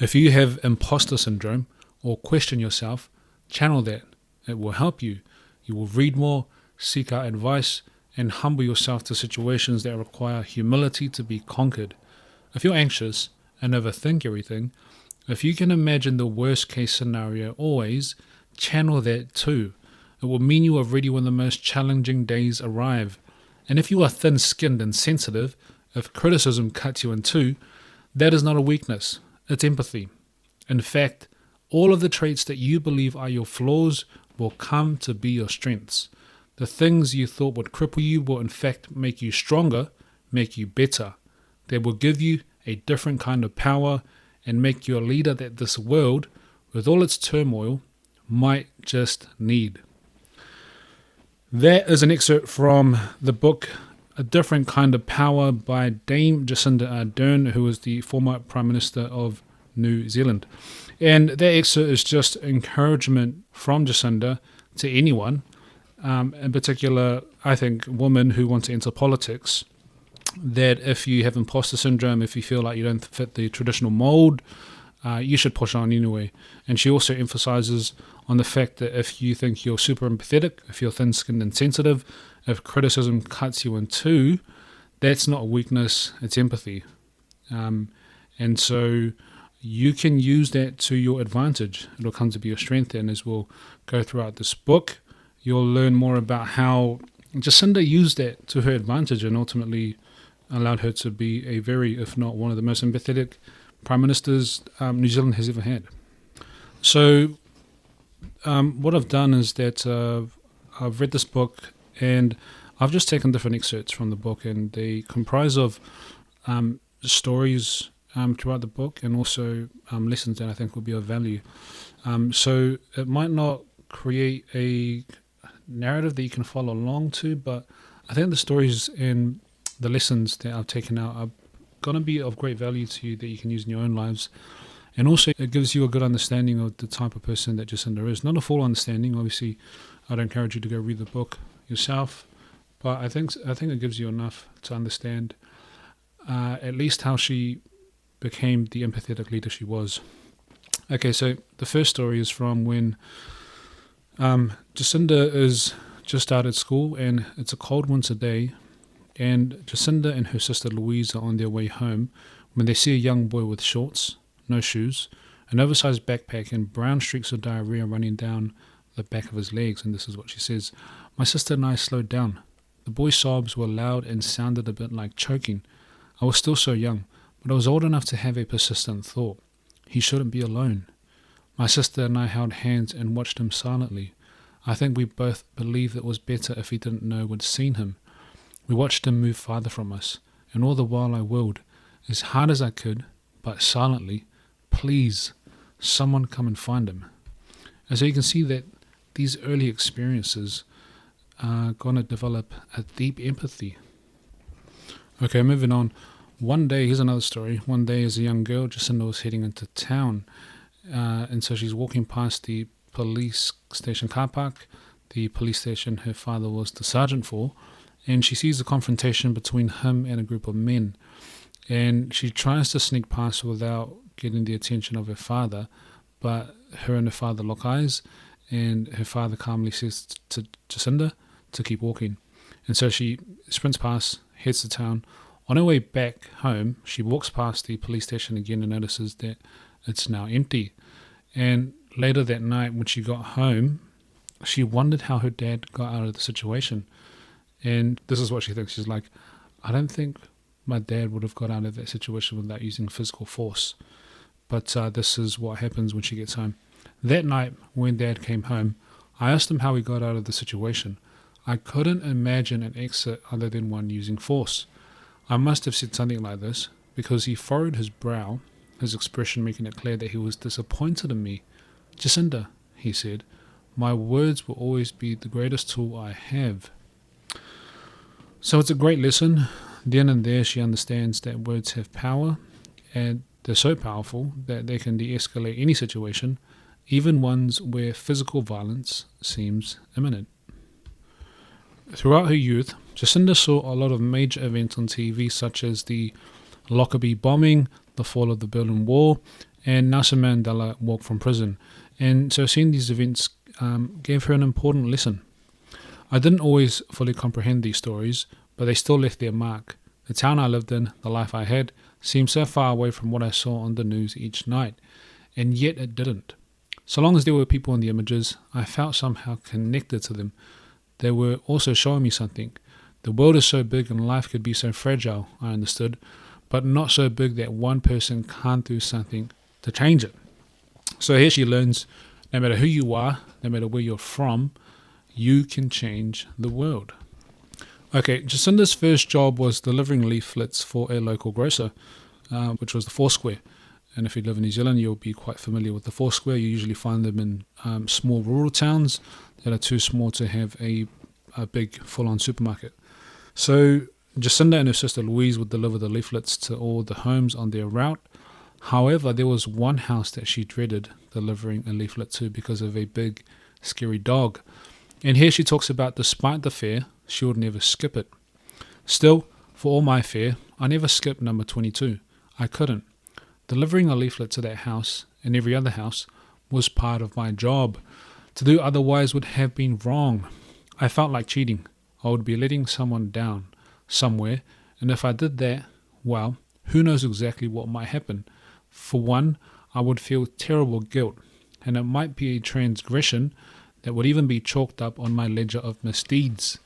If you have imposter syndrome or question yourself, channel that. It will help you. You will read more, seek out advice, and humble yourself to situations that require humility to be conquered. If you're anxious and overthink everything, if you can imagine the worst case scenario always, channel that too. It will mean you are ready when the most challenging days arrive. And if you are thin-skinned and sensitive, if criticism cuts you in two, that is not a weakness, it's empathy. In fact, all of the traits that you believe are your flaws will come to be your strengths. The things you thought would cripple you will in fact make you stronger, make you better. They will give you a different kind of power and make you a leader that this world, with all its turmoil, might just need. That is an excerpt from the book A Different Kind of Power by Dame Jacinda Ardern, who was the former Prime Minister of New Zealand. And that excerpt is just encouragement from Jacinda to anyone, in particular, I think, women who want to enter politics, that if you have imposter syndrome, if you feel like you don't fit the traditional mold, you should push on anyway. And she also emphasizes on the fact that if you think you're super empathetic, if you're thin-skinned and sensitive, if criticism cuts you in two, that's not a weakness, it's empathy. And so you can use that to your advantage. It'll come to be a strength, and as we'll go throughout this book, you'll learn more about how Jacinda used that to her advantage and ultimately allowed her to be a very, if not one of the most empathetic prime ministers New Zealand has ever had. So what I've done is that I've read this book and I've just taken different excerpts from the book, and they comprise of stories throughout the book and also lessons that I think will be of value. So it might not create a narrative that you can follow along to, but I think the stories and the lessons that I've taken out are going to be of great value to you that you can use in your own lives. And also it gives you a good understanding of the type of person that Jacinda is. Not a full understanding, obviously. I'd encourage you to go read the book yourself, but I think it gives you enough to understand at least how she became the empathetic leader she was. Okay, so the first story is from when Jacinda is just started school, and it's a cold winter day, and Jacinda and her sister Louise are on their way home when they see a young boy with shorts, no shoes, an oversized backpack, and brown streaks of diarrhea running down the back of his legs. And this is what she says: "My sister and I slowed down. The boy's sobs were loud and sounded a bit like choking. I was still so young, but I was old enough to have a persistent thought. He shouldn't be alone. My sister and I held hands and watched him silently. I think we both believed it was better if he didn't know we'd seen him. We watched him move farther from us, and all the while I willed, as hard as I could, but silently, 'Please, someone come and find him.'" And so you can see that these early experiences are going to develop a deep empathy. Okay, moving on. One day, here's another story. One day as a young girl, Jacinda was heading into town, and so she's walking past the police station car park, the police station her father was the sergeant for, and she sees a confrontation between him and a group of men. And she tries to sneak past without getting the attention of her father, but her and her father lock eyes, and her father calmly says to Jacinda to keep walking. And so she sprints past, heads to town. On her way back home, she walks past the police station again and notices that it's now empty. And later that night, when she got home, she wondered how her dad got out of the situation. And this is what she thinks. She's like, "I don't think my dad would have got out of that situation without using physical force." But this is what happens when she gets home. That night, when Dad came home, I asked him how he got out of the situation. I couldn't imagine an exit other than one using force. I must have said something like this, because he furrowed his brow, his expression making it clear that he was disappointed in me. "Jacinda," he said, "my words will always be the greatest tool I have." So it's a great lesson. Then and there she understands that words have power, and they're so powerful that they can de-escalate any situation, even ones where physical violence seems imminent. Throughout her youth, Jacinda saw a lot of major events on TV, such as the Lockerbie bombing, the fall of the Berlin Wall, and Nelson Mandela walked from prison. And so seeing these events gave her an important lesson. I didn't always fully comprehend these stories, but they still left their mark. The town I lived in, the life I had, seemed so far away from what I saw on the news each night, and yet it didn't. So long as there were people in the images, I felt somehow connected to them. They were also showing me something. The world is so big and life could be so fragile, I understood, but not so big that one person can't do something to change it. So here she learns, no matter who you are, no matter where you're from, you can change the world. Okay, Jacinda's first job was delivering leaflets for a local grocer, which was the Foursquare. And if you live in New Zealand, you'll be quite familiar with the Foursquare. You usually find them in small rural towns that are too small to have a big full-on supermarket. So Jacinda and her sister Louise would deliver the leaflets to all the homes on their route. However, there was one house that she dreaded delivering a leaflet to because of a big, scary dog. And here she talks about despite the fare, she would never skip it. Still, for all my fare, I never skipped number 22. I couldn't. Delivering a leaflet to that house and every other house was part of my job. To do otherwise would have been wrong. I felt like cheating. I would be letting someone down somewhere, and if I did that, well, who knows exactly what might happen. For one, I would feel terrible guilt, and it might be a transgression that would even be chalked up on my ledger of misdeeds.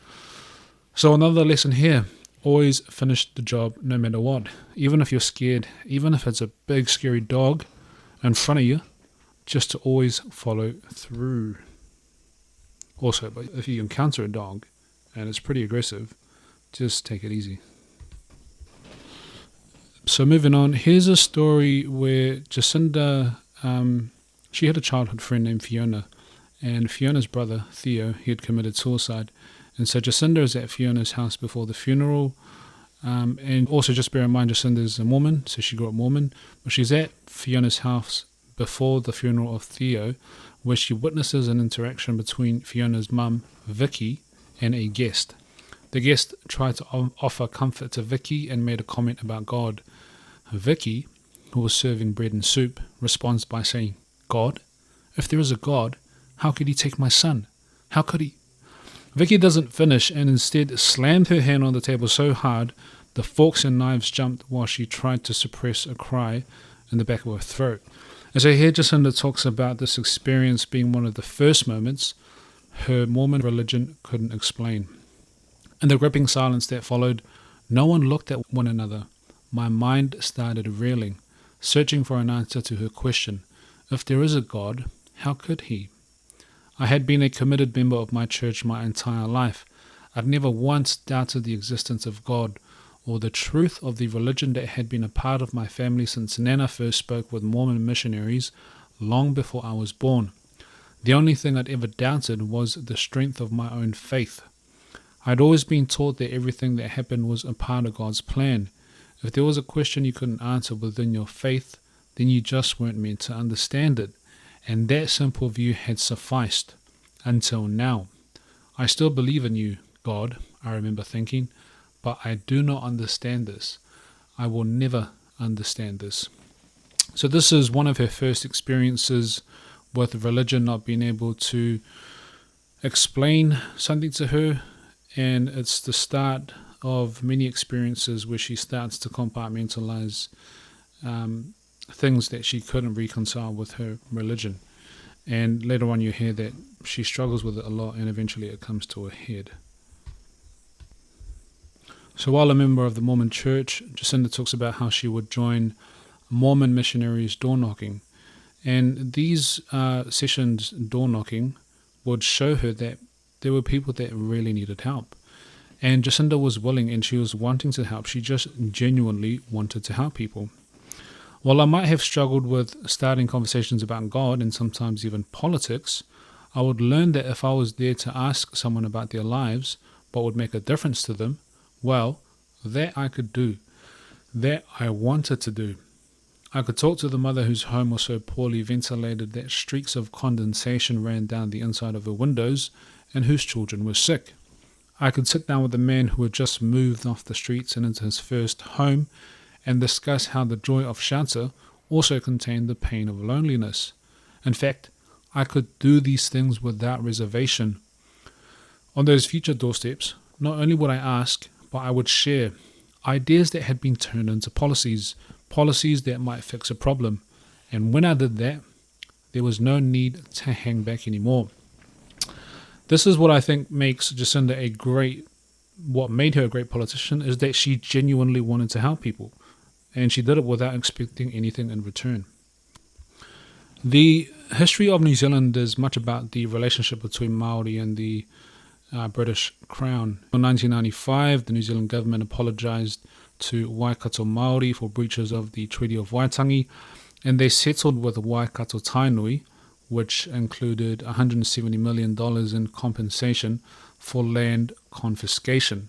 So another lesson here. Always finish the job no matter what. Even if you're scared, even if it's a big scary dog in front of you, just to always follow through. Also, but if you encounter a dog and it's pretty aggressive, just take it easy. So moving on, here's a story where Jacinda, she had a childhood friend named Fiona, and Fiona's brother, Theo, he had committed suicide. And so Jacinda is at Fiona's house before the funeral. And also just bear in mind, Jacinda is a Mormon, so she grew up Mormon. But she's at Fiona's house before the funeral of Theo, where she witnesses an interaction between Fiona's mum, Vicky, and a guest. The guest tried to offer comfort to Vicky and made a comment about God. Vicky, who was serving bread and soup, responds by saying, "God? If there is a God, how could he take my son? How could he?" Vicky doesn't finish and instead slammed her hand on the table so hard the forks and knives jumped while she tried to suppress a cry in the back of her throat. And so here Jacinda talks about this experience being one of the first moments her Mormon religion couldn't explain. In the gripping silence that followed, no one looked at one another. My mind started reeling, searching for an answer to her question. If there is a God, how could he? I had been a committed member of my church my entire life. I'd never once doubted the existence of God or the truth of the religion that had been a part of my family since Nana first spoke with Mormon missionaries long before I was born. The only thing I'd ever doubted was the strength of my own faith. I'd always been taught that everything that happened was a part of God's plan. If there was a question you couldn't answer within your faith, then you just weren't meant to understand it. And that simple view had sufficed, until now. I still believe in you, God, I remember thinking, but I do not understand this. I will never understand this. So this is one of her first experiences with religion not being able to explain something to her, and it's the start of many experiences where she starts to compartmentalize things that she couldn't reconcile with her religion. And later on you hear that she struggles with it a lot and eventually it comes to a head. So while a member of the Mormon church, Jacinda talks about how she would join Mormon missionaries door knocking. And these sessions door knocking would show her that there were people that really needed help. And Jacinda was willing and she was wanting to help. She just genuinely wanted to help people. While I might have struggled with starting conversations about God and sometimes even politics, I would learn that if I was there to ask someone about their lives, what would make a difference to them, well, that I could do. That I wanted to do. I could talk to the mother whose home was so poorly ventilated that streaks of condensation ran down the inside of her windows and whose children were sick. I could sit down with the man who had just moved off the streets and into his first home and discuss how the joy of shelter also contained the pain of loneliness. In fact, I could do these things without reservation. On those future doorsteps, not only would I ask, but I would share ideas that had been turned into policies that might fix a problem. And when I did that, there was no need to hang back anymore. This is what I think makes Jacinda what made her a great politician, is that she genuinely wanted to help people, and she did it without expecting anything in return. The history of New Zealand is much about the relationship between Māori and the British Crown. In 1995, the New Zealand government apologised to Waikato Māori for breaches of the Treaty of Waitangi, and they settled with Waikato Tainui, which included $170 million in compensation for land confiscation.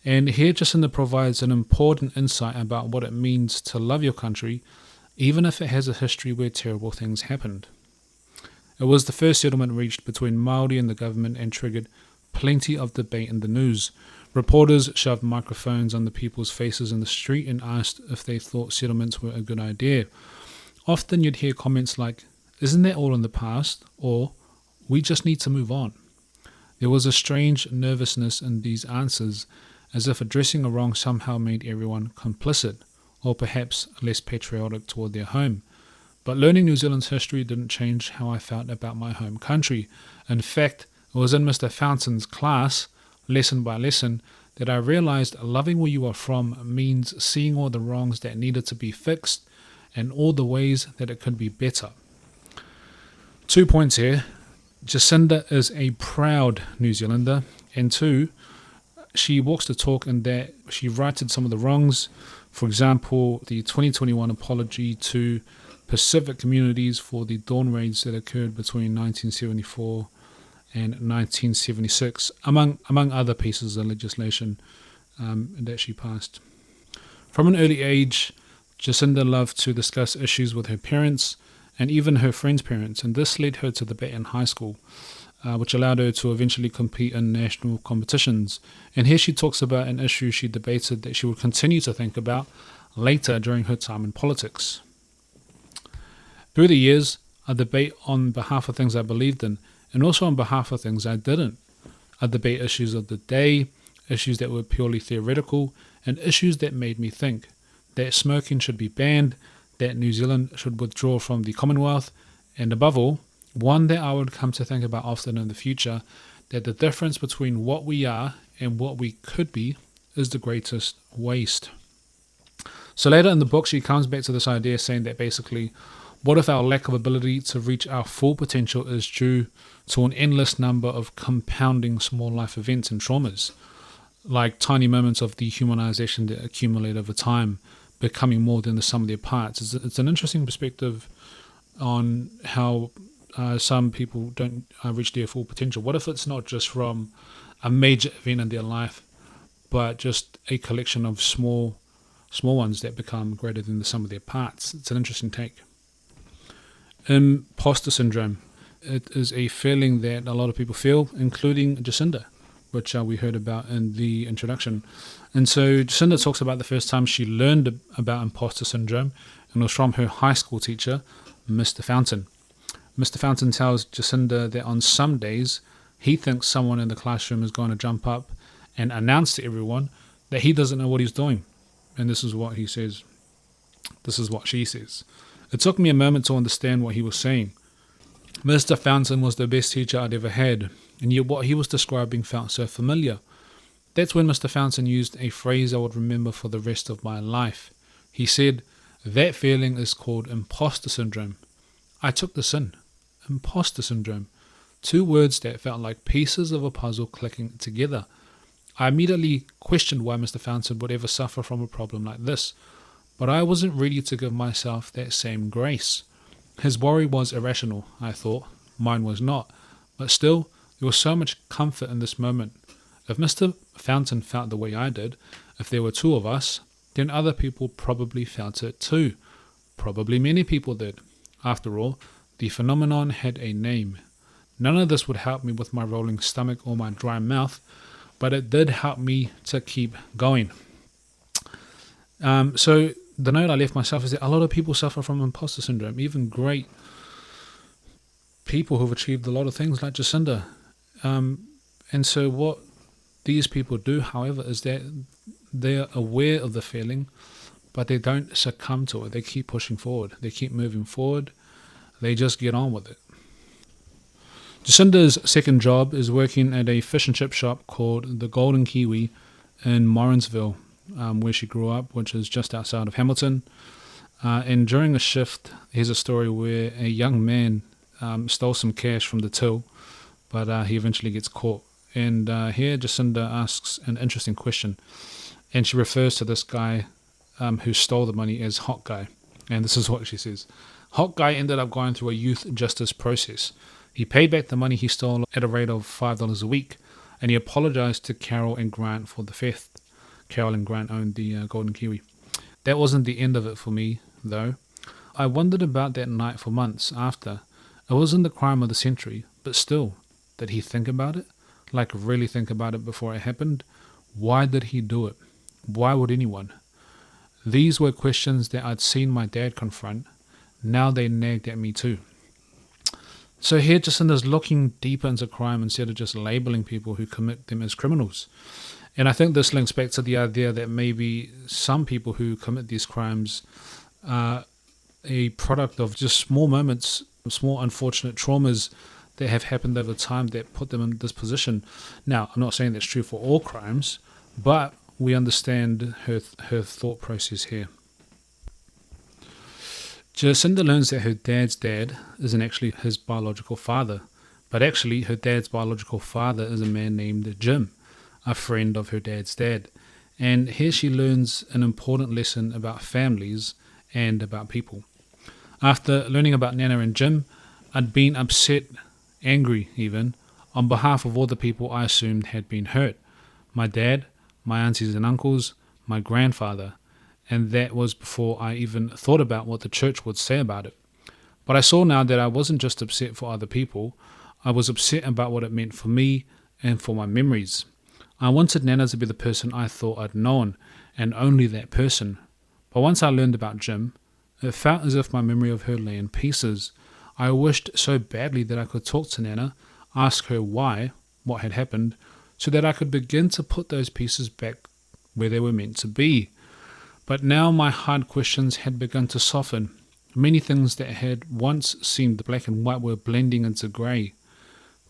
And here Jacinda provides an important insight about what it means to love your country, even if it has a history where terrible things happened. It was the first settlement reached between Māori and the government and triggered plenty of debate in the news. Reporters shoved microphones on the people's faces in the street and asked if they thought settlements were a good idea. Often you'd hear comments like, "Isn't that all in the past?" or "We just need to move on." There was a strange nervousness in these answers, as if addressing a wrong somehow made everyone complicit, or perhaps less patriotic toward their home. But learning New Zealand's history didn't change how I felt about my home country. In fact, it was in Mr. Fountain's class, lesson by lesson, that I realized loving where you are from means seeing all the wrongs that needed to be fixed and all the ways that it could be better. 2 points here. Jacinda is a proud New Zealander, and 2, she walks the talk in that she righted some of the wrongs. For example, the 2021 apology to Pacific communities for the dawn raids that occurred between 1974 and 1976, among other pieces of legislation that she passed. From an early age, Jacinda loved to discuss issues with her parents and even her friends' parents, and this led her to debate in high school, which allowed her to eventually compete in national competitions. And here she talks about an issue she debated that she would continue to think about later during her time in politics. Through the years, I debate on behalf of things I believed in, and also on behalf of things I didn't. I debate issues of the day, issues that were purely theoretical, and issues that made me think that smoking should be banned, that New Zealand should withdraw from the Commonwealth, and above all, one that I would come to think about often in the future, that the difference between what we are and what we could be is the greatest waste. So later in the book, she comes back to this idea saying that basically, what if our lack of ability to reach our full potential is due to an endless number of compounding small life events and traumas, like tiny moments of dehumanization that accumulate over time, becoming more than the sum of their parts. It's an interesting perspective on how some people don't reach their full potential. What if it's not just from a major event in their life, but just a collection of small ones that become greater than the sum of their parts? It's an interesting take. Imposter syndrome. It is a feeling that a lot of people feel, including Jacinda, which we heard about in the introduction. And so Jacinda talks about the first time she learned about imposter syndrome, and it was from her high school teacher, Mr. Fountain. Mr. Fountain tells Jacinda that on some days he thinks someone in the classroom is going to jump up and announce to everyone that he doesn't know what he's doing. And this is what he says. This is what she says. It took me a moment to understand what he was saying. Mr. Fountain was the best teacher I'd ever had, and yet what he was describing felt so familiar. That's when Mr. Fountain used a phrase I would remember for the rest of my life. He said, "That feeling is called imposter syndrome." I took this in. Imposter syndrome. 2 words that felt like pieces of a puzzle clicking together. I immediately questioned why Mr. Fountain would ever suffer from a problem like this, but I wasn't ready to give myself that same grace. His worry was irrational, I thought. Mine was not. But still, there was so much comfort in this moment. If Mr. Fountain felt the way I did, if there were 2 of us, then other people probably felt it too. Probably many people did. After all, the phenomenon had a name. None of this would help me with my rolling stomach or my dry mouth, but it did help me to keep going. So the note I left myself is that a lot of people suffer from imposter syndrome, even great people who've achieved a lot of things like Jacinda. And so what these people do, however, is that they're aware of the feeling, but they don't succumb to it. They keep pushing forward. They keep moving forward. They just get on with it. Jacinda's second job is working at a fish and chip shop called the Golden Kiwi in Morrinsville, where she grew up, which is just outside of Hamilton. And during a shift, here's a story where a young man stole some cash from the till, but he eventually gets caught. And here Jacinda asks an interesting question, and she refers to this guy who stole the money as Hot Guy. And this is what she says. Hot Guy ended up going through a youth justice process. He paid back the money he stole at a rate of $5 a week, and he apologized to Carol and Grant for the theft. Carol and Grant owned the Golden Kiwi. That wasn't the end of it for me, though. I wondered about that night for months after. It wasn't the crime of the century, but still, did he think about it? Like really think about it before it happened? Why did he do it? Why would anyone? These were questions that I'd seen my dad confront. Now they nagged at me too. So here Jacinda's looking deeper into crime instead of just labeling people who commit them as criminals. And I think this links back to the idea that maybe some people who commit these crimes are a product of just small moments, small unfortunate traumas that have happened over time that put them in this position. Now, I'm not saying that's true for all crimes, but we understand her thought process here. Jacinda learns that her dad's dad isn't actually his biological father, but actually her dad's biological father is a man named Jim, a friend of her dad's dad. And here she learns an important lesson about families and about people. After learning about Nana and Jim, I'd been upset, angry even, on behalf of all the people I assumed had been hurt. My dad, my aunties and uncles, my grandfather, and that was before I even thought about what the church would say about it. But I saw now that I wasn't just upset for other people, I was upset about what it meant for me and for my memories. I wanted Nana to be the person I thought I'd known, and only that person. But once I learned about Jim, it felt as if my memory of her lay in pieces. I wished so badly that I could talk to Nana, ask her why, what had happened, so that I could begin to put those pieces back where they were meant to be. But now my hard questions had begun to soften. Many things that had once seemed black and white were blending into grey.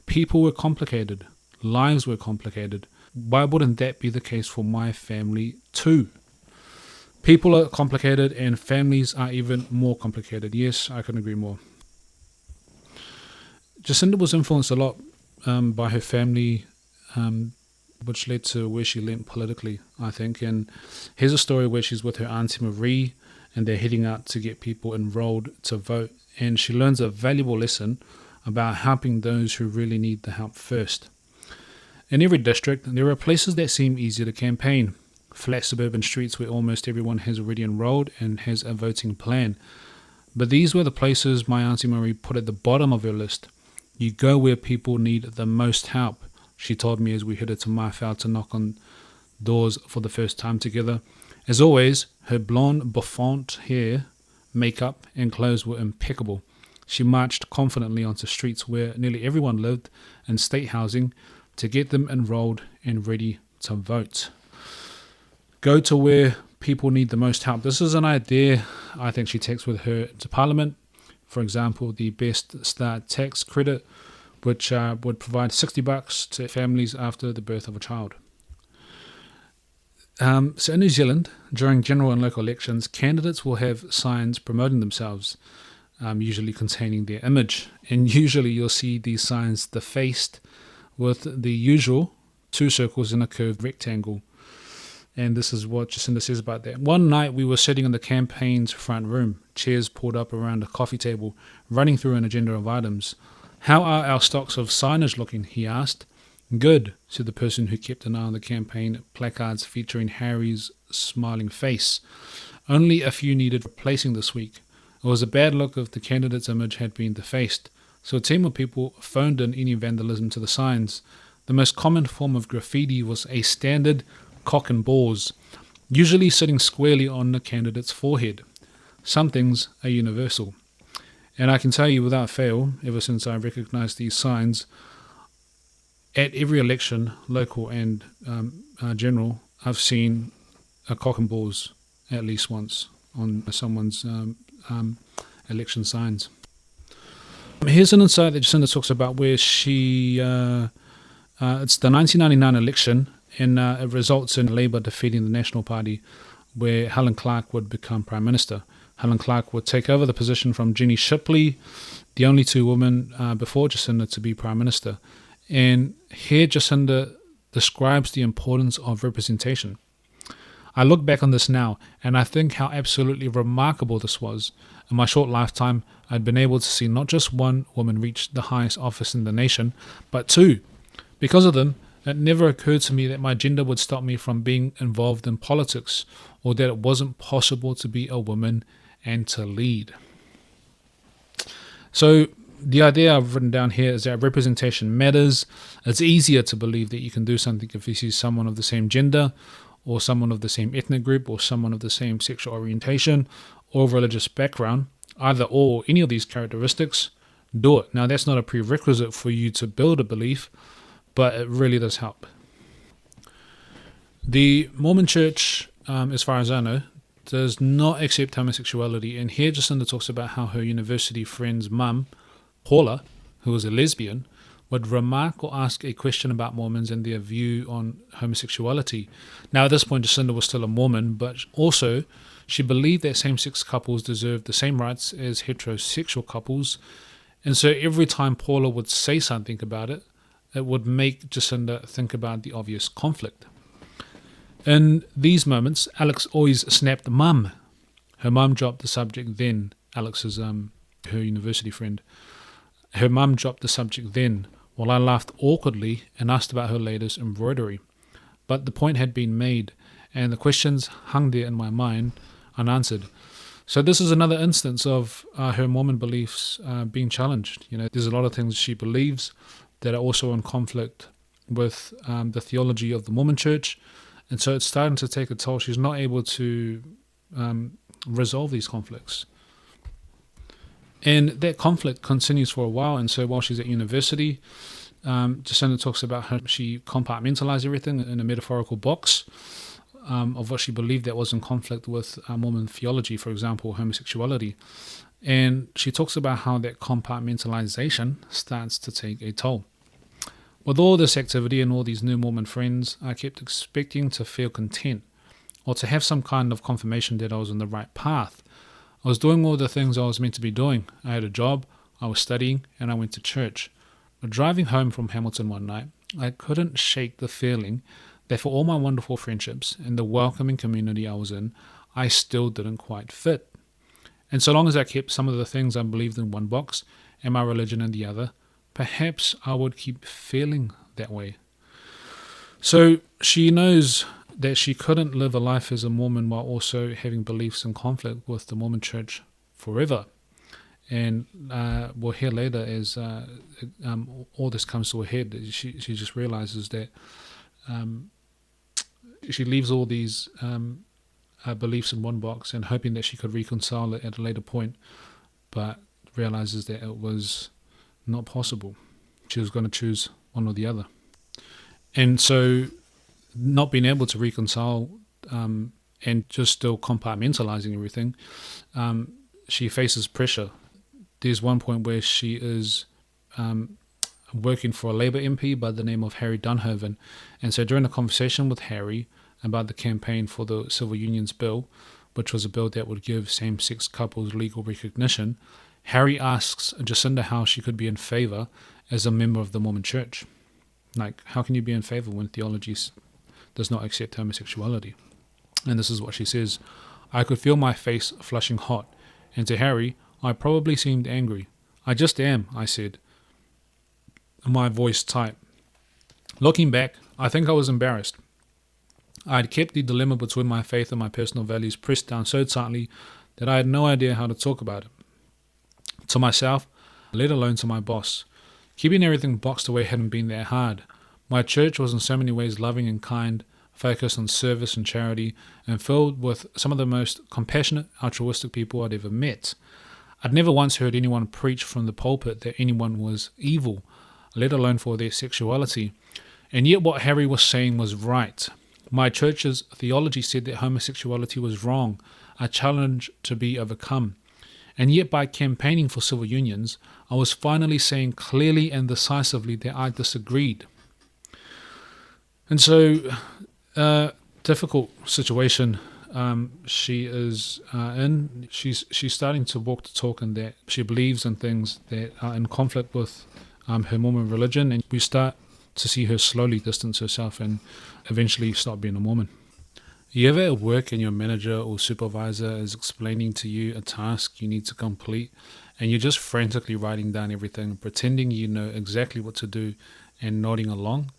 People were complicated. Lives were complicated. Why wouldn't that be the case for my family too? People are complicated and families are even more complicated. Yes, I couldn't agree more. Jacinda was influenced a lot by her family, which led to where she went politically, I think. And here's a story where she's with her Auntie Marie and they're heading out to get people enrolled to vote. And she learns a valuable lesson about helping those who really need the help first. In every district, there are places that seem easier to campaign. Flat suburban streets where almost everyone has already enrolled and has a voting plan. But these were the places my Auntie Marie put at the bottom of her list. You go where people need the most help, she told me as we headed to Marfell to knock on doors for the first time together. As always, her blonde bouffant hair, makeup and clothes were impeccable. She marched confidently onto streets where nearly everyone lived in state housing to get them enrolled and ready to vote. Go to where people need the most help. This is an idea I think she takes with her to Parliament. For example, the Best Start tax credit, which would provide $60 to families after the birth of a child. So in New Zealand, during general and local elections, candidates will have signs promoting themselves, usually containing their image. And usually you'll see these signs defaced with the usual 2 circles in a curved rectangle. And this is what Jacinda says about that. One night we were sitting in the campaign's front room, chairs pulled up around a coffee table, running through an agenda of items. How are our stocks of signage looking, he asked. Good, said the person who kept an eye on the campaign placards featuring Harry's smiling face. Only a few needed replacing this week. It was a bad look if the candidate's image had been defaced, so a team of people phoned in any vandalism to the signs. The most common form of graffiti was a standard cock and balls. usually sitting squarely on the candidate's forehead. Some things are universal. And I can tell you without fail, ever since I recognized these signs, at every election, local and general, I've seen a cock and balls at least once on someone's election signs. Here's an insight that Jacinda talks about where she, it's the 1999 election, and it results in Labour defeating the National Party, where Helen Clark would become Prime Minister. Helen Clark would take over the position from Jenny Shipley, the only two women before Jacinda to be Prime Minister. And here Jacinda describes the importance of representation. I look back on this now, and I think how absolutely remarkable this was. In my short lifetime, I'd been able to see not just one woman reach the highest office in the nation, but two. Because of them, it never occurred to me that my gender would stop me from being involved in politics, or that it wasn't possible to be a woman and to lead. So the idea I've written down here is that representation matters. It's easier to believe that you can do something if you see someone of the same gender, or someone of the same ethnic group, or someone of the same sexual orientation or religious background. Either or any of these characteristics, do it. Now, that's not a prerequisite for you to build a belief, but it really does help. The Mormon Church, as far as I know, does not accept homosexuality, and here Jacinda talks about how her university friend's mum, Paula, who was a lesbian, would remark or ask a question about Mormons and their view on homosexuality. Now, at this point, Jacinda was still a Mormon, but also she believed that same-sex couples deserved the same rights as heterosexual couples, and so every time Paula would say something about it, it would make Jacinda think about the obvious conflict. In these moments, Alex always snapped mum. Her mum dropped the subject then. Alex is her university friend. Her mum dropped the subject then, while I laughed awkwardly and asked about her latest embroidery. But the point had been made, and the questions hung there in my mind unanswered. So this is another instance of her Mormon beliefs being challenged. There's a lot of things she believes that are also in conflict with the theology of the Mormon Church, and so it's starting to take a toll. She's not able to resolve these conflicts. And that conflict continues for a while, and so while she's at university, Jacinda talks about how she compartmentalized everything in a metaphorical box of what she believed that was in conflict with Mormon theology, for example, homosexuality. And she talks about how that compartmentalization starts to take a toll. With all this activity and all these new Mormon friends, I kept expecting to feel content, or to have some kind of confirmation that I was on the right path. I was doing all the things I was meant to be doing. I had a job, I was studying, and I went to church. But driving home from Hamilton one night, I couldn't shake the feeling that for all my wonderful friendships and the welcoming community I was in, I still didn't quite fit. And so long as I kept some of the things I believed in one box and my religion in the other, perhaps I would keep feeling that way. So she knows that she couldn't live a life as a Mormon while also having beliefs in conflict with the Mormon Church forever. And we'll hear later as all this comes to a head, she just realizes that she leaves all these beliefs in one box and hoping that she could reconcile it at a later point, but realizes that it was not possible. She was going to choose one or the other. And so not being able to reconcile and just still compartmentalizing everything, she faces pressure. There's one point where she is working for a Labour MP by the name of Harry Dunhoven. And so during a conversation with Harry about the campaign for the Civil Unions Bill, which was a bill that would give same-sex couples legal recognition, Harry asks Jacinda how she could be in favour as a member of the Mormon Church. Like, how can you be in favour when theology does not accept homosexuality? And this is what she says: I could feel my face flushing hot, and to Harry, I probably seemed angry. I just am, I said, my voice tight. Looking back, I think I was embarrassed. I had kept the dilemma between my faith and my personal values pressed down so tightly that I had no idea how to talk about it. To myself, let alone to my boss. Keeping everything boxed away hadn't been that hard. My church was in so many ways loving and kind, focused on service and charity, and filled with some of the most compassionate, altruistic people I'd ever met. I'd never once heard anyone preach from the pulpit that anyone was evil, let alone for their sexuality. And yet what Harry was saying was right. My church's theology said that homosexuality was wrong, a challenge to be overcome. And yet by campaigning for civil unions, I was finally saying clearly and decisively that I disagreed. And so, difficult situation she is in. She's starting to walk the talk, in that she believes in things that are in conflict with her Mormon religion, and we start to see her slowly distance herself and eventually stop being a Mormon. You ever at work and your manager or supervisor is explaining to you a task you need to complete, and you're just frantically writing down everything, pretending you know exactly what to do and nodding along,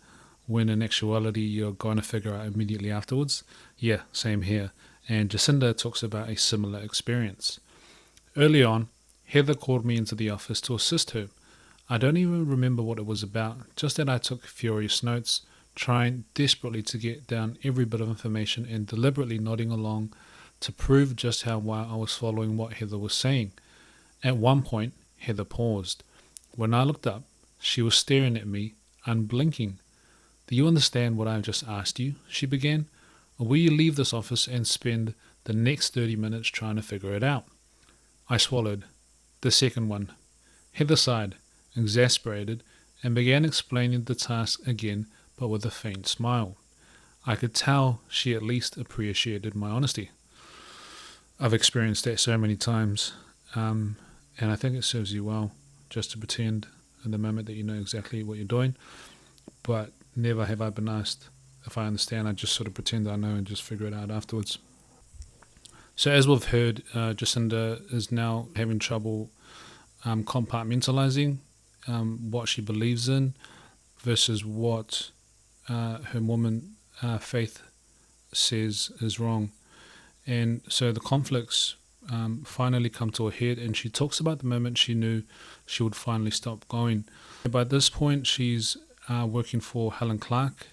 when in actuality you're going to figure out immediately afterwards? Yeah, same here. And Jacinda talks about a similar experience. Early on, Heather called me into the office to assist her. I don't even remember what it was about, just that I took furious notes, trying desperately to get down every bit of information and deliberately nodding along to prove just how well I was following what Heather was saying. At one point, Heather paused. When I looked up, she was staring at me, unblinking. Do you understand what I've just asked you? She began. Or will you leave this office and spend the next 30 minutes trying to figure it out? I swallowed. The second one. Heather sighed, exasperated, and began explaining the task again, but with a faint smile. I could tell she at least appreciated my honesty. I've experienced that so many times, and I think it serves you well just to pretend in the moment that you know exactly what you're doing, but never have I been asked if I understand. I just sort of pretend I know and just figure it out afterwards. So as we've heard, Jacinda is now having trouble compartmentalizing what she believes in versus what her Mormon faith says is wrong. And so the conflicts finally come to a head, and she talks about the moment she knew she would finally stop going. By this point, she's working for Helen Clark.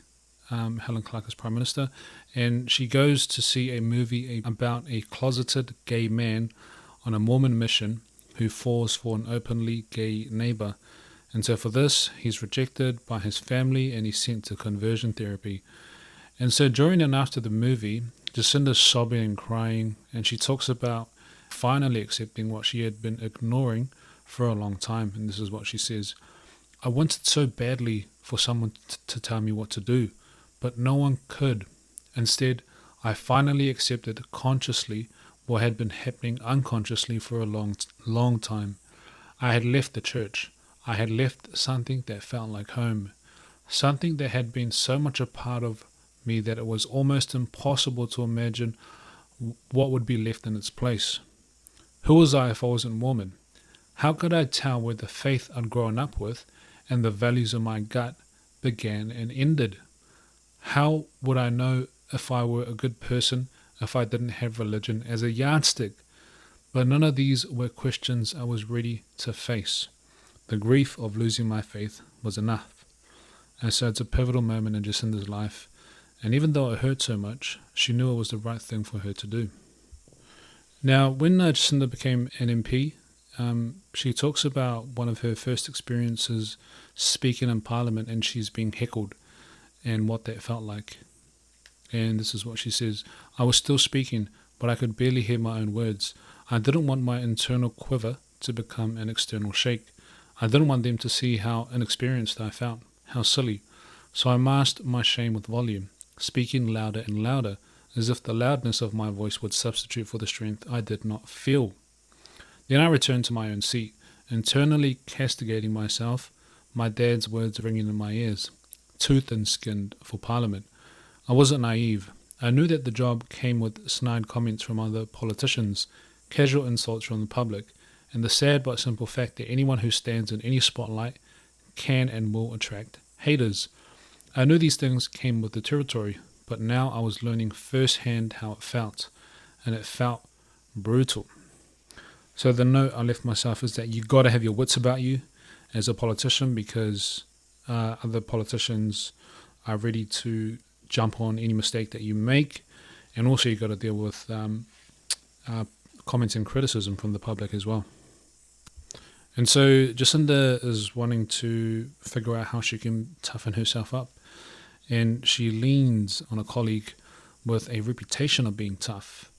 Helen Clark is Prime Minister, and she goes to see a movie about a closeted gay man on a Mormon mission who falls for an openly gay neighbor. And so for this, he's rejected by his family and he's sent to conversion therapy. And so during and after the movie, Jacinda's sobbing and crying, and she talks about finally accepting what she had been ignoring for a long time. And this is what she says. I wanted so badly for someone to tell me what to do, but no one could. Instead, I finally accepted consciously what had been happening unconsciously for a long time. I had left the church. I had left something that felt like home, something that had been so much a part of me that it was almost impossible to imagine what would be left in its place. Who was I if I wasn't Mormon? How could I tell where the faith I'd grown up with and the values of my gut began and ended? How would I know if I were a good person if I didn't have religion as a yardstick? But none of these were questions I was ready to face. The grief of losing my faith was enough. And so it's a pivotal moment in Jacinda's life, and even though it hurt so much, she knew it was the right thing for her to do. Now, when Jacinda became an MP, she talks about one of her first experiences speaking in Parliament, and she's being heckled and what that felt like. And this is what she says. I was still speaking, but I could barely hear my own words. I didn't want my internal quiver to become an external shake. I didn't want them to see how inexperienced I felt, how silly. So I masked my shame with volume, speaking louder and louder, as if the loudness of my voice would substitute for the strength I did not feel. Then I returned to my own seat, internally castigating myself, my dad's words ringing in my ears. Too thin-skinned for Parliament. I wasn't naive. I knew that the job came with snide comments from other politicians, casual insults from the public, and the sad but simple fact that anyone who stands in any spotlight can and will attract haters. I knew these things came with the territory, but now I was learning firsthand how it felt, and it felt brutal. So the note I left myself is that you got to have your wits about you as a politician, because other politicians are ready to jump on any mistake that you make, and also you've got to deal with comments and criticism from the public as well. And so Jacinda is wanting to figure out how she can toughen herself up, and she leans on a colleague with a reputation of being tough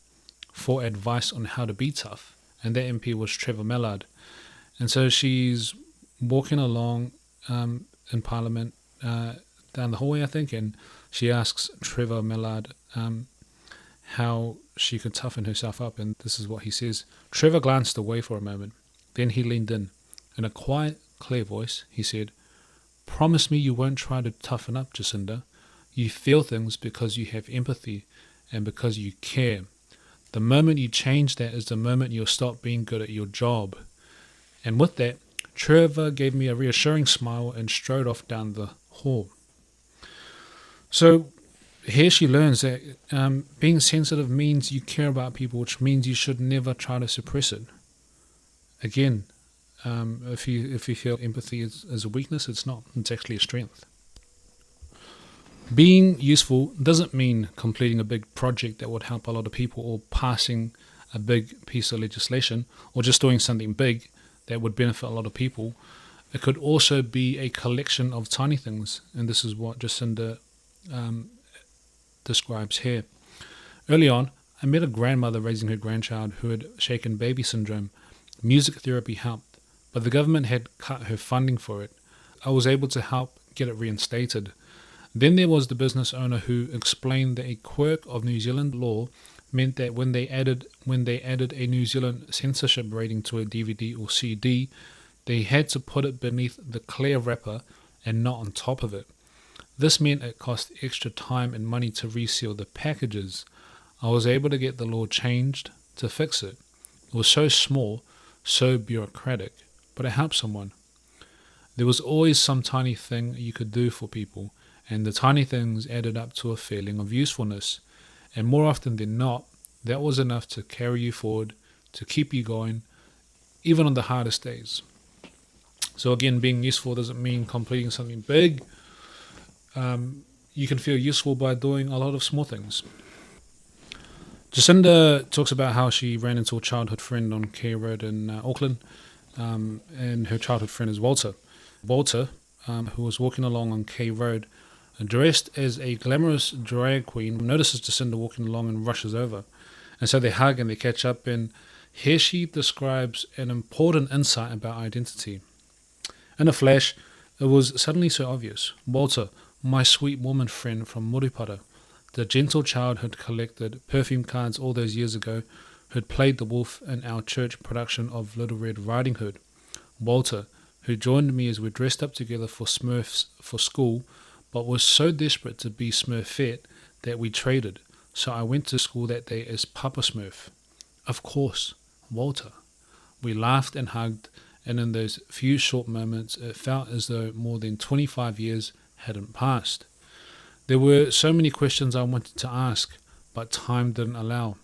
for advice on how to be tough, and that MP was Trevor Mallard. And so she's walking along in Parliament down the hallway, I think, and she asks Trevor Mallard how she could toughen herself up, and this is what he says. Trevor glanced away for a moment. Then he leaned in. In a quiet, clear voice, he said, "Promise me you won't try to toughen up, Jacinda. You feel things because you have empathy and because you care. The moment you change that is the moment you'll stop being good at your job." And with that, Trevor gave me a reassuring smile and strode off down the hall. So here she learns that being sensitive means you care about people, which means you should never try to suppress it. Again, if you feel empathy is a weakness, it's not. It's actually a strength. Being useful doesn't mean completing a big project that would help a lot of people, or passing a big piece of legislation, or just doing something big that would benefit a lot of people. It could also be a collection of tiny things, and this is what Jacinda describes here. Early on, I met a grandmother raising her grandchild who had shaken baby syndrome. Music therapy helped, but the government had cut her funding for it. I was able to help get it reinstated. Then there was the business owner who explained that a quirk of New Zealand law meant that when they added a New Zealand censorship rating to a DVD or CD, they had to put it beneath the clear wrapper and not on top of it. This meant it cost extra time and money to reseal the packages. I was able to get the law changed to fix it. It was so small, so bureaucratic, but it helped someone. There was always some tiny thing you could do for people, and the tiny things added up to a feeling of usefulness. And more often than not, that was enough to carry you forward, to keep you going, even on the hardest days. So again, being useful doesn't mean completing something big. You can feel useful by doing a lot of small things. Jacinda talks about how she ran into a childhood friend on Key Road in Auckland, and her childhood friend is Walter. Walter, who was walking along on Key Road, dressed as a glamorous drag queen, notices Jacinda walking along and rushes over. And so they hug and they catch up, and here she describes an important insight about identity. In a flash, it was suddenly so obvious. Walter, my sweet woman friend from Murupara, the gentle child who'd collected perfume cards all those years ago, who'd played the wolf in our church production of Little Red Riding Hood. Walter, who joined me as we dressed up together for Smurfs for school, but was so desperate to be Smurfette that we traded, so I went to school that day as Papa Smurf. Of course, Walter. We laughed and hugged, and in those few short moments it felt as though more than 25 years hadn't passed. There were so many questions I wanted to ask, but time didn't allow.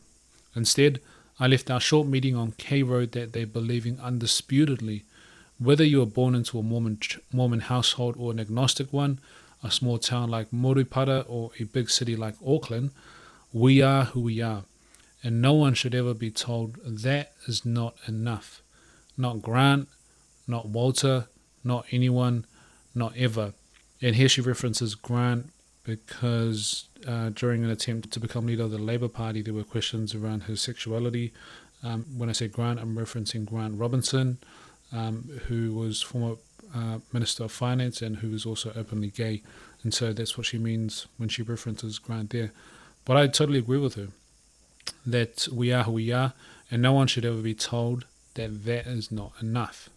Instead, I left our short meeting on K Road that day believing undisputedly, whether you were born into a Mormon household or an agnostic one, a small town like Murupara or a big city like Auckland, we are who we are, and no one should ever be told that is not enough. Not Grant, not Walter, not anyone, not ever. And here she references Grant because during an attempt to become leader of the Labour Party, there were questions around his sexuality. When I say Grant, I'm referencing Grant Robinson, who was former Minister of Finance and who was also openly gay. And so that's what she means when she references Grant there. But I totally agree with her that we are who we are, and no one should ever be told that that is not enough.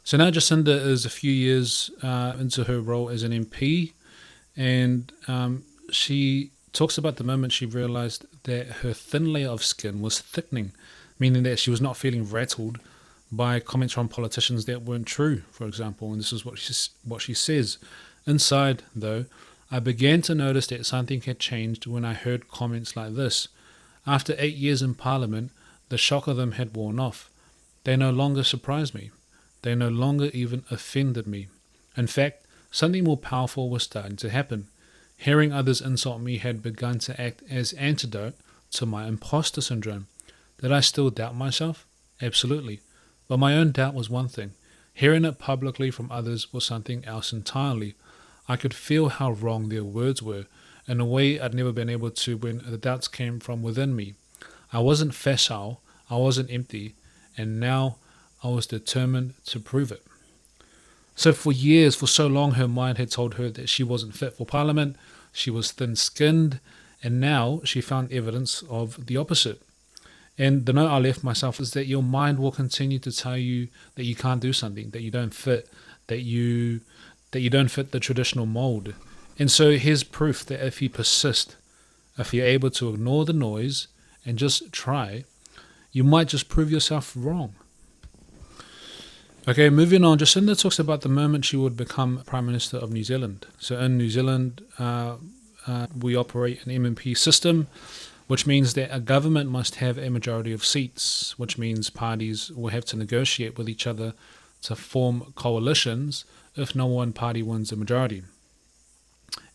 So now Jacinda is a few years into her role as an MP, and she talks about the moment she realised that her thin layer of skin was thickening, meaning that she was not feeling rattled by comments from politicians that weren't true, for example. And this is what she says. Inside, though, I began to notice that something had changed when I heard comments like this. After 8 years in Parliament, the shock of them had worn off. They no longer surprised me. They no longer even offended me. In fact, something more powerful was starting to happen. Hearing others insult me had begun to act as antidote to my imposter syndrome. Did I still doubt myself? Absolutely. But my own doubt was one thing. Hearing it publicly from others was something else entirely. I could feel how wrong their words were, in a way I'd never been able to when the doubts came from within me. I wasn't facile, I wasn't empty, and now I was determined to prove it. So for years, for so long, her mind had told her that she wasn't fit for Parliament, she was thin-skinned, and now she found evidence of the opposite. And the note I left myself is that your mind will continue to tell you that you can't do something, that you don't fit, that you don't fit the traditional mold. And so here's proof that if you persist, if you're able to ignore the noise and just try, you might just prove yourself wrong. Okay, moving on. Jacinda talks about the moment she would become Prime Minister of New Zealand. So in New Zealand, we operate an MMP system, which means that a government must have a majority of seats, which means parties will have to negotiate with each other to form coalitions if no one party wins a majority.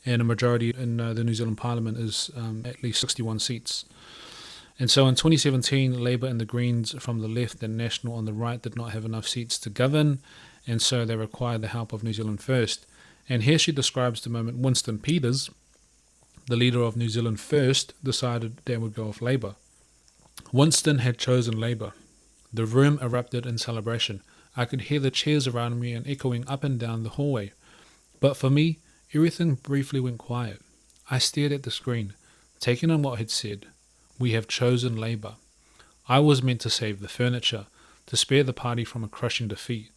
And a majority in the New Zealand Parliament is at least 61 seats. And so in 2017, Labour and the Greens from the left and National on the right did not have enough seats to govern, and so they required the help of New Zealand First. And here she describes the moment Winston Peters, the leader of New Zealand First, decided they would go with Labour. Winston had chosen Labour. The room erupted in celebration. I could hear the cheers around me and echoing up and down the hallway. But for me, everything briefly went quiet. I stared at the screen, taking in what had said. We have chosen Labour. I was meant to save the furniture, to spare the party from a crushing defeat.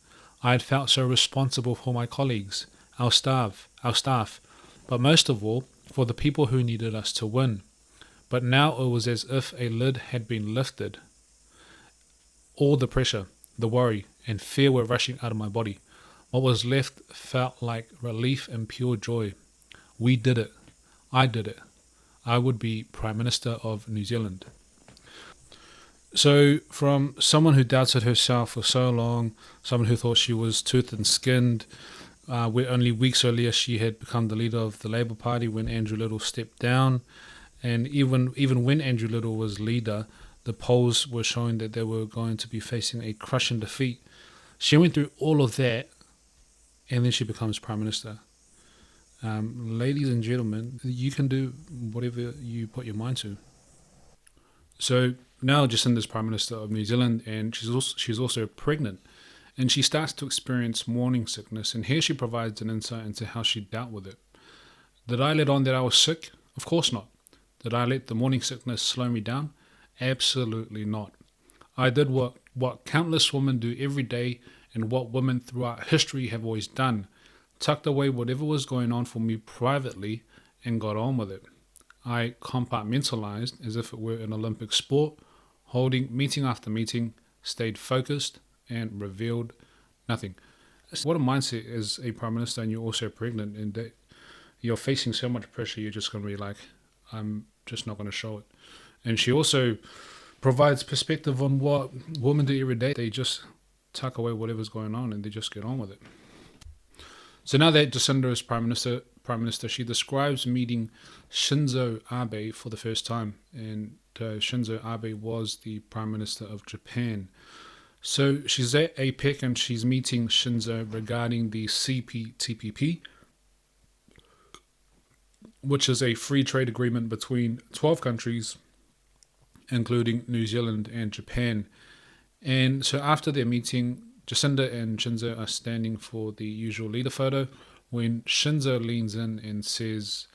I had felt so responsible for my colleagues, our staff, but most of all, for the people who needed us to win. But now it was as if a lid had been lifted. All the pressure, the worry, and fear were rushing out of my body. What was left felt like relief and pure joy. We did it. I did it. I would be Prime Minister of New Zealand. So from someone who doubted herself for so long, someone who thought she was too thin-skinned, where only weeks earlier she had become the leader of the Labour Party when Andrew Little stepped down, and even when Andrew Little was leader, the polls were showing that they were going to be facing a crushing defeat. She went through all of that, and then she becomes Prime Minister. Ladies and gentlemen, you can do whatever you put your mind to. So now Jacinda's Prime Minister of New Zealand, and she's also pregnant, and she starts to experience morning sickness, and here she provides an insight into how she dealt with it. Did I let on that I was sick? Of course not. Did I let the morning sickness slow me down? Absolutely not. I did what countless women do every day, and what women throughout history have always done. Tucked away whatever was going on for me privately and got on with it. I compartmentalized as if it were an Olympic sport, holding meeting after meeting, stayed focused, and revealed nothing. What a mindset as a Prime Minister, and you're also pregnant, and that you're facing so much pressure, you're just going to be like, I'm just not going to show it. And she also provides perspective on what women do every day. They just tuck away whatever's going on and they just get on with it. So now that Jacinda is Prime Minister, she describes meeting Shinzo Abe for the first time. And Shinzo Abe was the Prime Minister of Japan. So she's at APEC and she's meeting Shinzo regarding the CPTPP, which is a free trade agreement between 12 countries, including New Zealand and Japan. And so after their meeting, Jacinda and Shinzo are standing for the usual leader photo when Shinzo leans in and says,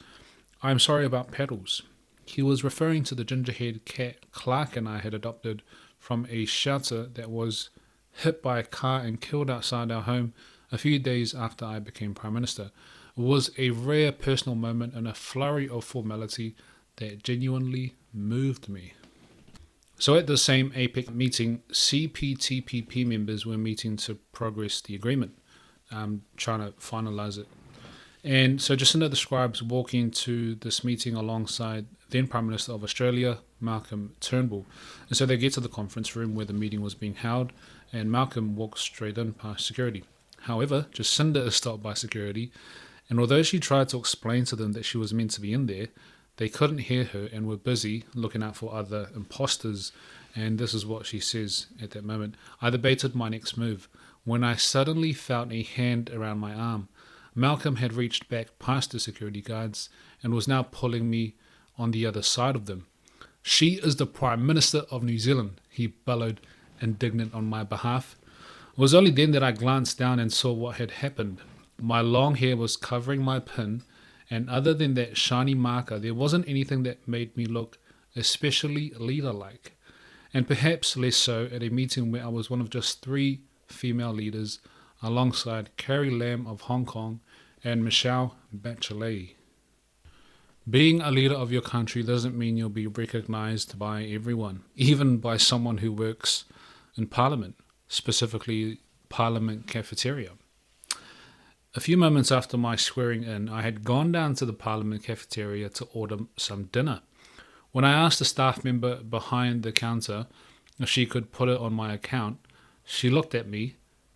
I'm sorry about paddles. He was referring to the ginger-haired cat Clark and I had adopted from a shelter that was hit by a car and killed outside our home a few days after I became Prime Minister. It was a rare personal moment and a flurry of formality that genuinely moved me. So at the same APEC meeting, CPTPP members were meeting to progress the agreement, trying to finalise it. And so Jacinda describes walking to this meeting alongside then Prime Minister of Australia, Malcolm Turnbull. And so they get to the conference room where the meeting was being held, and Malcolm walks straight in past security. However, Jacinda is stopped by security, And although she tried to explain to them that she was meant to be in there, they couldn't hear her and were busy looking out for other imposters. And this is what she says at that moment. I debated my next move when I suddenly felt a hand around my arm. Malcolm had reached back past the security guards and was now pulling me on the other side of them. She is the Prime Minister of New Zealand, he bellowed, indignant on my behalf. It was only then that I glanced down and saw what had happened. My long hair was covering my pin, and other than that shiny marker, there wasn't anything that made me look especially leader-like. And perhaps less so at a meeting where I was one of just 3 female leaders, alongside Carrie Lam of Hong Kong and Michelle Bachelet. Being a leader of your country doesn't mean you'll be recognised by everyone, even by someone who works in Parliament, specifically Parliament cafeteria. A few moments after my swearing in, I had gone down to the Parliament cafeteria to order some dinner. When I asked a staff member behind the counter if she could put it on my account, she looked at me,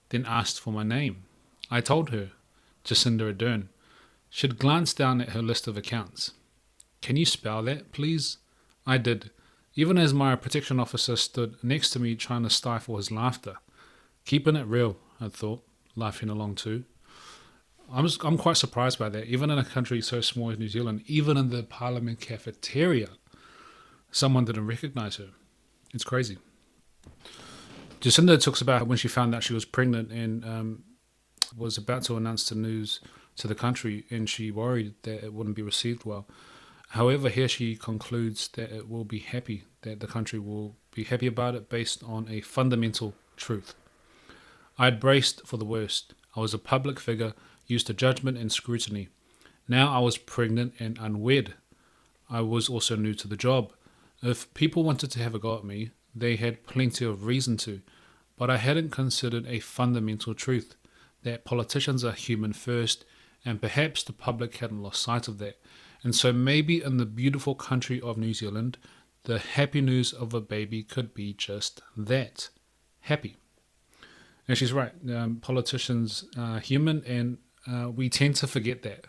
then asked for my name. I told her, Jacinda Ardern. She'd glanced down at her list of accounts. Can you spell that, please? I did, even as my protection officer stood next to me trying to stifle his laughter. Keeping it real, I thought, laughing along too. I'm quite surprised by that. Even in a country so small as New Zealand, even in the Parliament cafeteria, someone didn't recognise her. It's crazy. Jacinda talks about when she found out she was pregnant and was about to announce the news to the country, and she worried that it wouldn't be received well. However, here she concludes that it will be happy, that the country will be happy about it based on a fundamental truth. I had braced for the worst. I was a public figure, used to judgment and scrutiny. Now I was pregnant and unwed. I was also new to the job. If people wanted to have a go at me, they had plenty of reason to, but I hadn't considered a fundamental truth, that politicians are human first, and perhaps the public hadn't lost sight of that. And so maybe in the beautiful country of New Zealand, the happy news of a baby could be just that, happy. And she's right, politicians are human, and we tend to forget that,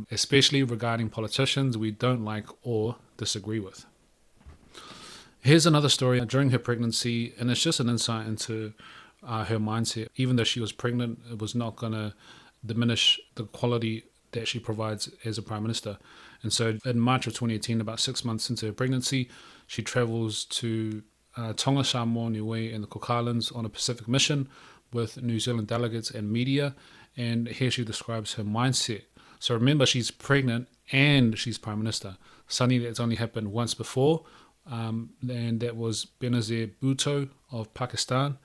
especially regarding politicians we don't like or disagree with. Here's another story during her pregnancy, and it's just an insight into her mindset. Even though she was pregnant, it was not going to diminish the quality that she provides as a Prime Minister. And so in March of 2018, about 6 months into her pregnancy, she travels to Tonga, Samoa, Niue and the Cook Islands on a Pacific mission with New Zealand delegates and media, and here she describes her mindset. So remember, she's pregnant and she's Prime Minister, something that's only happened once before, and that was Benazir Bhutto of Pakistan,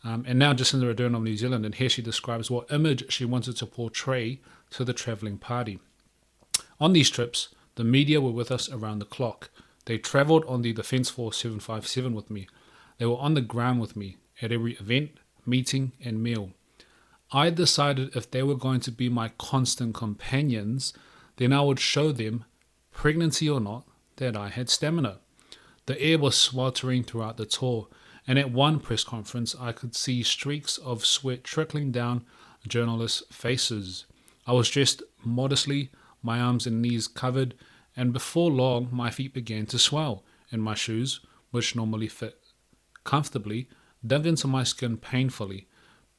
and now Jacinda Ardern of New Zealand, and here she describes what image she wanted to portray to the travelling party. On these trips, the media were with us around the clock. They travelled on the Defence Force 757 with me. They were on the ground with me at every event, meeting and meal. I decided if they were going to be my constant companions, then I would show them, pregnancy or not, that I had stamina. The air was sweltering throughout the tour, and at one press conference I could see streaks of sweat trickling down journalists' faces. I was dressed modestly, my arms and knees covered, and before long my feet began to swell, and my shoes, which normally fit comfortably, dug into my skin painfully.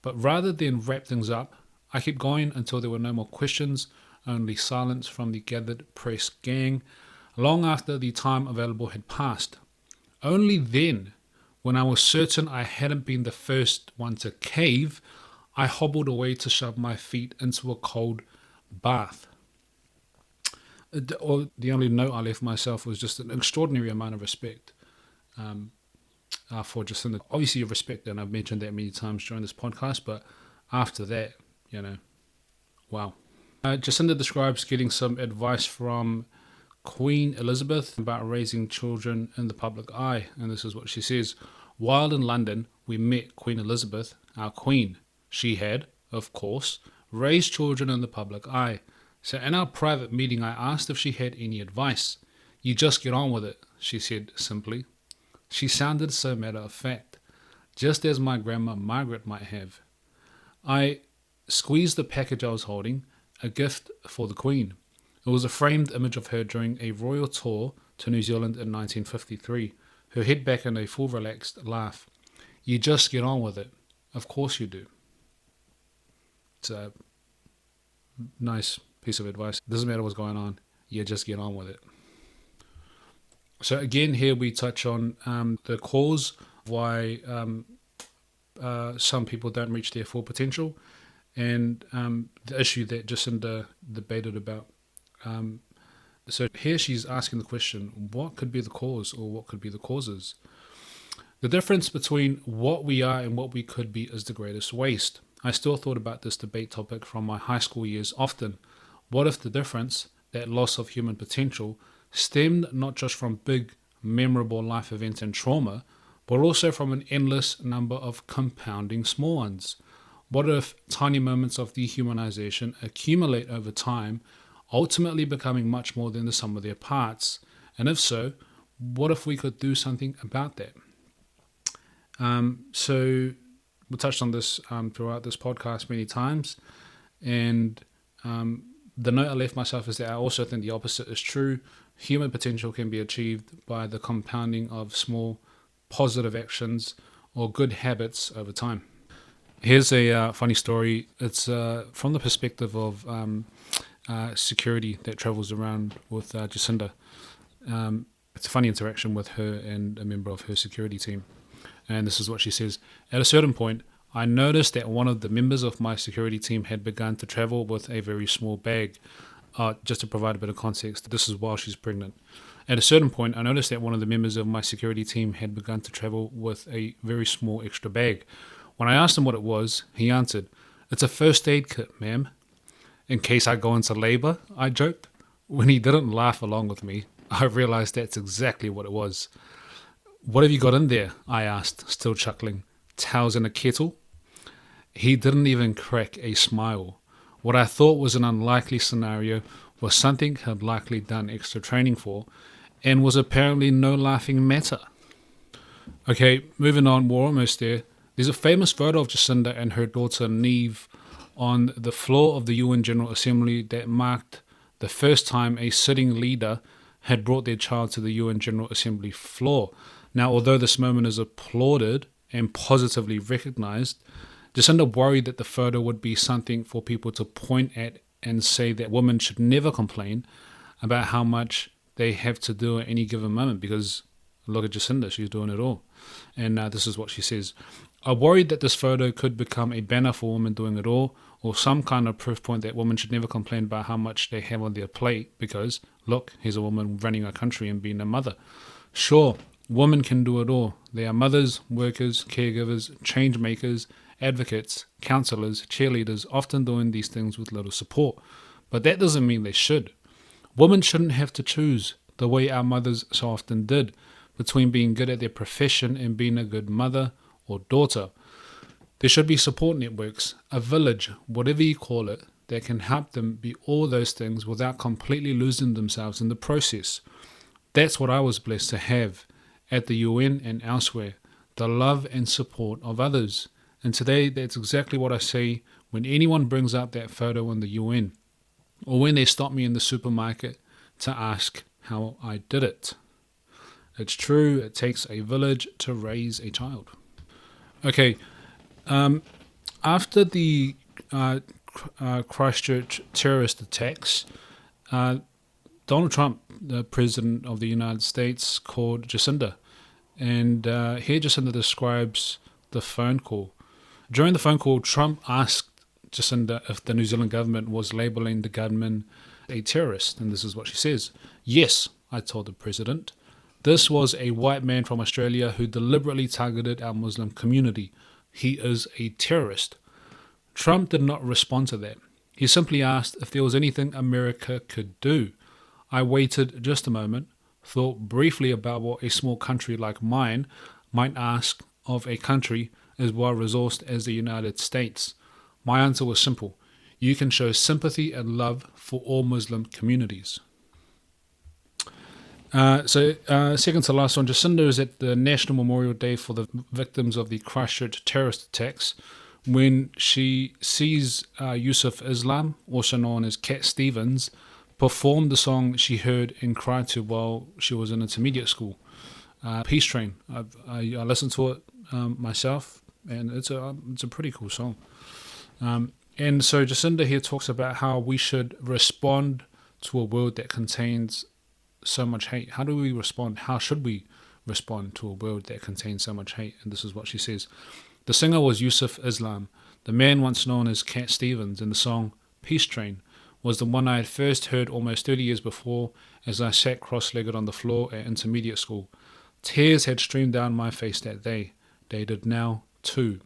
But rather than wrap things up, I kept going until there were no more questions, only silence from the gathered press gang, long after the time available had passed. Only then, when I was certain I hadn't been the first one to cave, I hobbled away to shove my feet into a cold bath. The only note I left myself was just an extraordinary amount of respect for Jacinda. Obviously, you respect her, and I've mentioned that many times during this podcast, but after that, wow. Jacinda describes getting some advice from Queen Elizabeth about raising children in the public eye, and this is what she says. While in London, we met Queen Elizabeth, our Queen. She had, of course, raised children in the public eye. So in our private meeting, I asked if she had any advice. You just get on with it, she said simply. She sounded so matter of fact, just as my grandma Margaret might have. I squeezed the package I was holding, a gift for the Queen. It was a framed image of her during a royal tour to New Zealand in 1953. Her head back in a full relaxed laugh. You just get on with it. Of course you do. It's a nice piece of advice. Doesn't matter what's going on. You just get on with it. So again, here we touch on the cause why some people don't reach their full potential, and the issue that Jacinda debated about. So here she's asking the question, what could be the cause, or what could be the causes? The difference between what we are and what we could be is the greatest waste. I still thought about this debate topic from my high school years often. What if the difference, that loss of human potential, stemmed not just from big, memorable life events and trauma, but also from an endless number of compounding small ones? What if tiny moments of dehumanization accumulate over time, ultimately becoming much more than the sum of their parts? And if so, what if we could do something about that? So we touched on this throughout this podcast many times, and the note I left myself is that I also think the opposite is true. Human potential can be achieved by the compounding of small positive actions or good habits over time. Here's a funny story. It's from the perspective of security that travels around with Jacinda. It's a funny interaction with her and a member of her security team. And this is what she says. At a certain point, I noticed that one of the members of my security team had begun to travel with a very small bag. Just to provide a bit of context, this is while she's pregnant. At a certain point, I noticed that one of the members of my security team had begun to travel with a very small extra bag. When I asked him what it was, he answered, "It's a first aid kit, ma'am. In case I go into labor," I joked. When he didn't laugh along with me, I realized that's exactly what it was. "What have you got in there?" I asked, still chuckling. "Towels in a kettle?" He didn't even crack a smile. What I thought was an unlikely scenario was something he'd likely done extra training for, and was apparently no laughing matter. Okay, moving on, we're almost there. There's a famous photo of Jacinda and her daughter Neve on the floor of the UN General Assembly that marked the first time a sitting leader had brought their child to the UN General Assembly floor. Now, although this moment is applauded and positively recognized, Jacinda worried that the photo would be something for people to point at and say that women should never complain about how much they have to do at any given moment, because look at Jacinda, she's doing it all. And this is what she says. I worried that this photo could become a banner for women doing it all, or some kind of proof point that women should never complain about how much they have on their plate, because, look, here's a woman running a country and being a mother. Sure, women can do it all. They are mothers, workers, caregivers, change makers, advocates, counselors, cheerleaders, often doing these things with little support. But that doesn't mean they should. Women shouldn't have to choose, the way our mothers so often did, between being good at their profession and being a good mother or daughter. There should be support networks, a village, whatever you call it, that can help them be all those things without completely losing themselves in the process. That's what I was blessed to have at the UN and elsewhere, the love and support of others. And today, that's exactly what I say when anyone brings up that photo in the UN, or when they stop me in the supermarket to ask how I did it. It's true, it takes a village to raise a child. Okay, after the Christchurch terrorist attacks, Donald Trump, the President of the United States, called Jacinda. And here Jacinda describes the phone call. During the phone call, Trump asked Jacinda if the New Zealand government was labelling the gunman a terrorist. And this is what she says. "Yes," I told the president. "This was a white man from Australia who deliberately targeted our Muslim community. He is a terrorist." Trump did not respond to that. He simply asked if there was anything America could do. I waited just a moment, thought briefly about what a small country like mine might ask of a country as well-resourced as the United States. My answer was simple. You can show sympathy and love for all Muslim communities. Second to last one, Jacinda is at the National Memorial Day for the victims of the Christchurch terrorist attacks, when she sees Yusuf Islam, also known as Cat Stevens, perform the song she heard and cried to while she was in intermediate school, Peace Train. I listened to it myself, and it's a pretty cool song. And so Jacinda here talks about how we should respond to a world that contains so much hate. How do we respond? How should we respond to a world that contains so much hate? And this is what she says. The singer was Yusuf Islam. The man once known as Cat Stevens in the song Peace Train was the one I had first heard almost 30 years before as I sat cross-legged on the floor at intermediate school. Tears had streamed down my face that day. They did now too.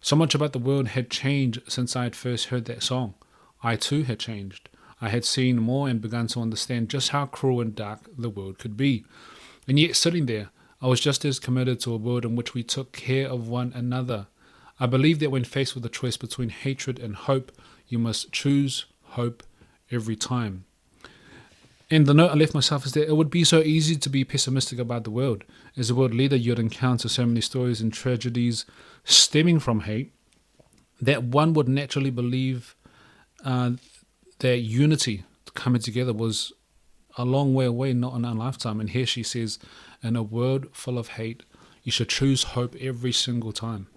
So much about the world had changed since I had first heard that song. I too had changed. I had seen more and begun to understand just how cruel and dark the world could be. And yet sitting there, I was just as committed to a world in which we took care of one another. I believe that when faced with a choice between hatred and hope, you must choose hope every time. And the note I left myself is that it would be so easy to be pessimistic about the world. As a world leader, you'd encounter so many stories and tragedies stemming from hate that one would naturally believe that unity, coming together, was a long way away, not in our lifetime. And here she says, in a world full of hate, you should choose hope every single time.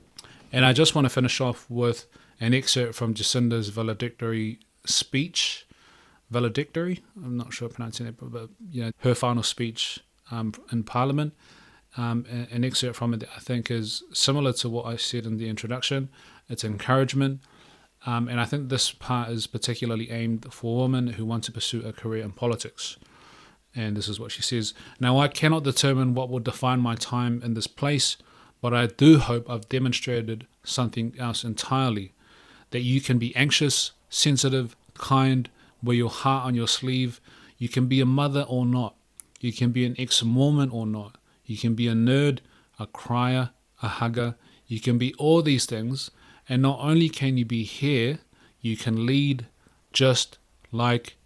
And I just want to finish off with an excerpt from Jacinda's valedictory speech. Valedictory? I'm not sure pronouncing it, but her final speech in Parliament. An excerpt from it that I think is similar to what I said in the introduction. It's encouragement. And I think this part is particularly aimed for women who want to pursue a career in politics. And this is what she says. Now, I cannot determine what will define my time in this place, but I do hope I've demonstrated something else entirely. That you can be anxious, sensitive, kind, wear your heart on your sleeve. You can be a mother or not. You can be an ex-Mormon or not. You can be a nerd, a crier, a hugger. You can be all these things. And not only can you be here, you can lead just like